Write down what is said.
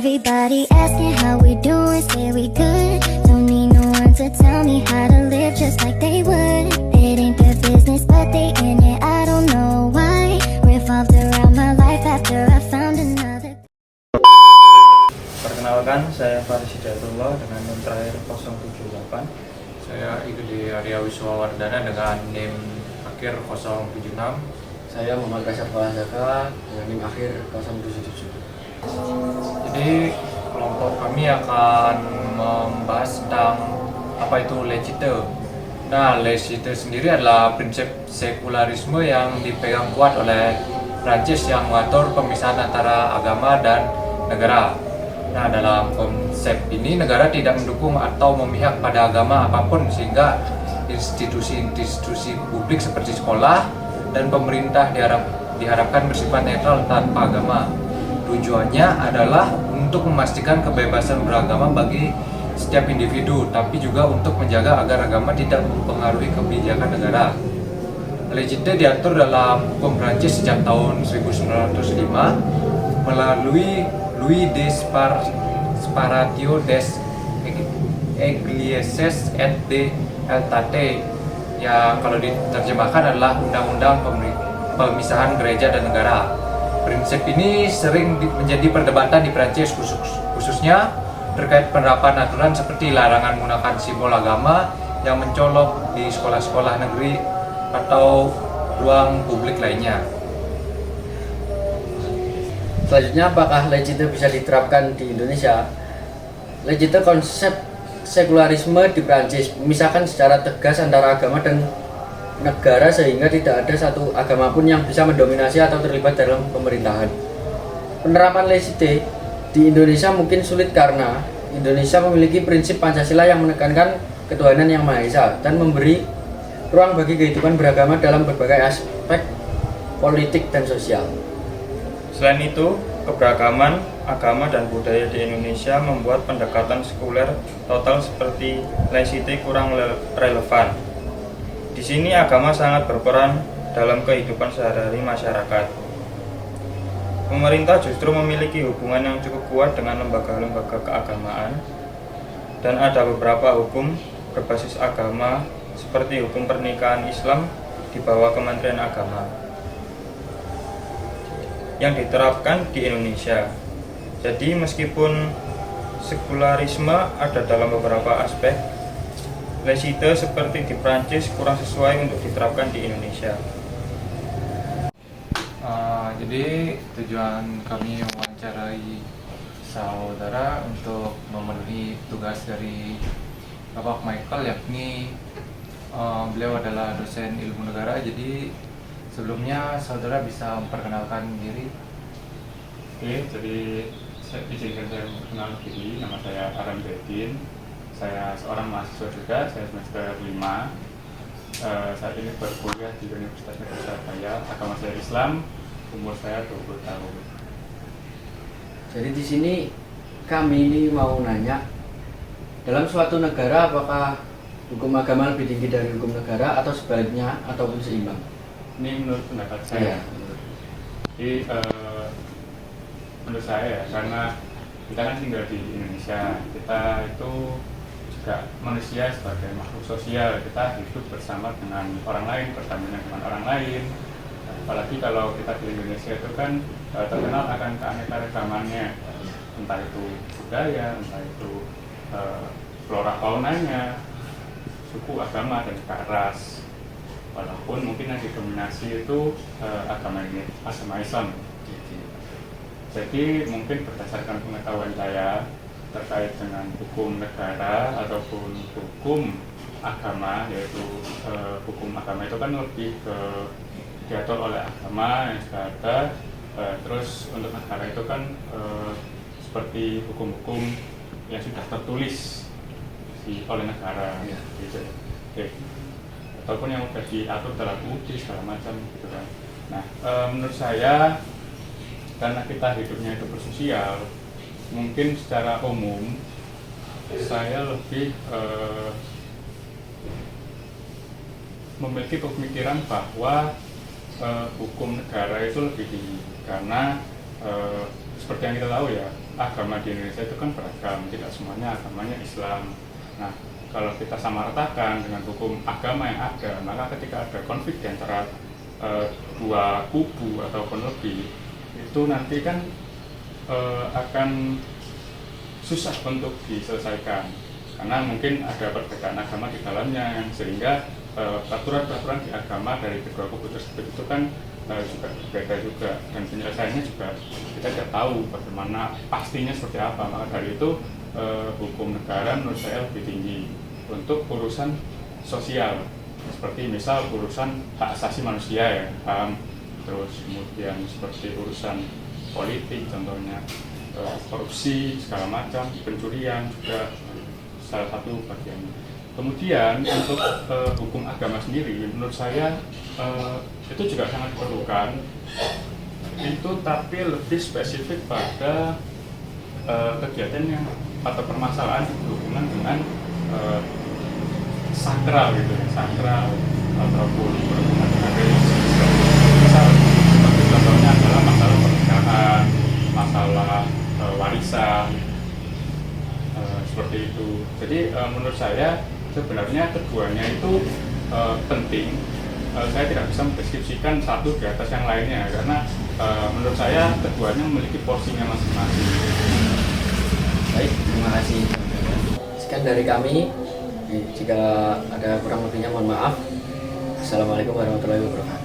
Everybody asking how we doing, say we good. Don't need no one to tell me how to live just like they would. It ain't their business, but they in it, I don't know why. Revolved around my life after I found another. Perkenalkan, saya Faris Hidayatullah dengan NIM terakhir 078. Saya Igede Arya Wiswawardana dengan NIM akhir 076. Saya Muhammad Kasyaf Falasaka dengan NIM akhir 077. Jadi kelompok kami akan membahas tentang apa itu laicite. Nah, laicite sendiri adalah prinsip sekularisme yang dipegang kuat oleh Prancis yang mengatur pemisahan antara agama dan negara. Nah, dalam konsep ini negara tidak mendukung atau memihak pada agama apapun, sehingga institusi-institusi publik seperti sekolah dan pemerintah diharapkan bersifat netral tanpa agama. Tujuannya adalah untuk memastikan kebebasan beragama bagi setiap individu, tapi juga untuk menjaga agar agama tidak mempengaruhi kebijakan negara. Laicite diatur dalam hukum Prancis sejak tahun 1905 melalui Louis de Sparatio des Églises et de l'État, yang kalau diterjemahkan adalah Undang-Undang Pemisahan Gereja dan Negara. Prinsip ini sering menjadi perdebatan di Prancis, khususnya terkait penerapan aturan seperti larangan menggunakan simbol agama yang mencolok di sekolah-sekolah negeri atau ruang publik lainnya. Selanjutnya, apakah laicite bisa diterapkan di Indonesia? Laicite konsep sekularisme di Prancis memisahkan secara tegas antara agama dan negara sehingga tidak ada satu agama pun yang bisa mendominasi atau terlibat dalam pemerintahan. Penerapan laicite di Indonesia mungkin sulit karena Indonesia memiliki prinsip Pancasila yang menekankan ketuhanan yang Maha Esa dan memberi ruang bagi kehidupan beragama dalam berbagai aspek politik dan sosial. Selain itu, keberagaman agama dan budaya di Indonesia membuat pendekatan sekuler total seperti laicite kurang relevan. Di sini agama sangat berperan dalam kehidupan sehari-hari masyarakat. Pemerintah justru memiliki hubungan yang cukup kuat dengan lembaga-lembaga keagamaan, dan ada beberapa hukum berbasis agama seperti hukum pernikahan Islam di bawah Kementerian Agama yang diterapkan di Indonesia. Jadi meskipun sekularisme ada dalam beberapa aspek, laicite seperti di Prancis kurang sesuai untuk diterapkan di Indonesia. Jadi tujuan kami mewawancarai saudara untuk memenuhi tugas dari Bapak Michael, yakni beliau adalah dosen ilmu negara. Jadi sebelumnya saudara bisa memperkenalkan diri. Oke, jadi izinkan saya memperkenalkan diri. Nama saya Aram Bedin. Saya seorang mahasiswa juga, saya semester 5. Saat ini berkuliah di Universitas Negeri Surabaya. Agama saya Islam, umur saya 20 tahun. Jadi di sini kami ini mau nanya, dalam suatu negara apakah hukum agama lebih tinggi dari hukum negara atau sebaliknya ataupun seimbang? Ini menurut pendapat saya. Jadi menurut saya ya, karena kita kan tinggal di Indonesia, kita itu juga manusia sebagai makhluk sosial, kita hidup bersama dengan orang lain, berdampingan dengan orang lain. Apalagi kalau kita di Indonesia itu kan terkenal akan keanekaragamannya, entah itu budaya, entah itu flora faunanya, suku, agama, dan juga ras. Walaupun mungkin yang didominasi itu agama Islam. Jadi mungkin berdasarkan pengetahuan saya terkait dengan hukum negara ataupun hukum agama, yaitu hukum agama itu kan lebih diatur oleh agama yang sudah ada. Terus untuk negara itu kan seperti hukum-hukum yang sudah tertulis oleh negara, gitu. Oke. Ataupun yang sudah diatur dalam UUD segala macam, gitu kan. Nah, menurut saya karena kita hidupnya itu bersosial, mungkin secara umum saya lebih memiliki pemikiran bahwa hukum negara itu lebih tinggi, karena seperti yang kita tahu ya, agama di Indonesia itu kan beragam, tidak semuanya agamanya Islam. Nah, kalau kita samaratakan dengan hukum agama yang ada, maka ketika ada konflik di antara dua kubu ataupun lebih, itu nanti kan akan susah untuk diselesaikan karena mungkin ada perbedaan agama di dalamnya, yang sehingga peraturan-peraturan di agama dari kedua kubu tersebut itu kan juga berbeda juga, dan penyelesaiannya juga kita tidak tahu bagaimana pastinya seperti apa. Maka dari itu hukum negara menurut saya lebih tinggi untuk urusan sosial, seperti misal urusan hak asasi manusia ya, terus kemudian seperti urusan politik contohnya, korupsi segala macam, pencurian juga salah satu bagiannya. Kemudian untuk hukum agama sendiri menurut saya itu juga sangat diperlukan, itu tapi lebih spesifik pada kegiatan yang atau permasalahan berhubungan dengan sakral gitu, sakral ataupun berhubungan dengan religi. Misal seperti contohnya adalah masalah pernikahan, masalah warisan, seperti itu. Jadi menurut saya sebenarnya keduanya itu penting. Saya tidak bisa mendeskripsikan satu di atas yang lainnya karena menurut saya keduanya memiliki porsinya masing-masing. Baik, terima kasih. Sekian dari kami. Jika ada kurang lebihnya mohon maaf. Assalamualaikum warahmatullahi wabarakatuh.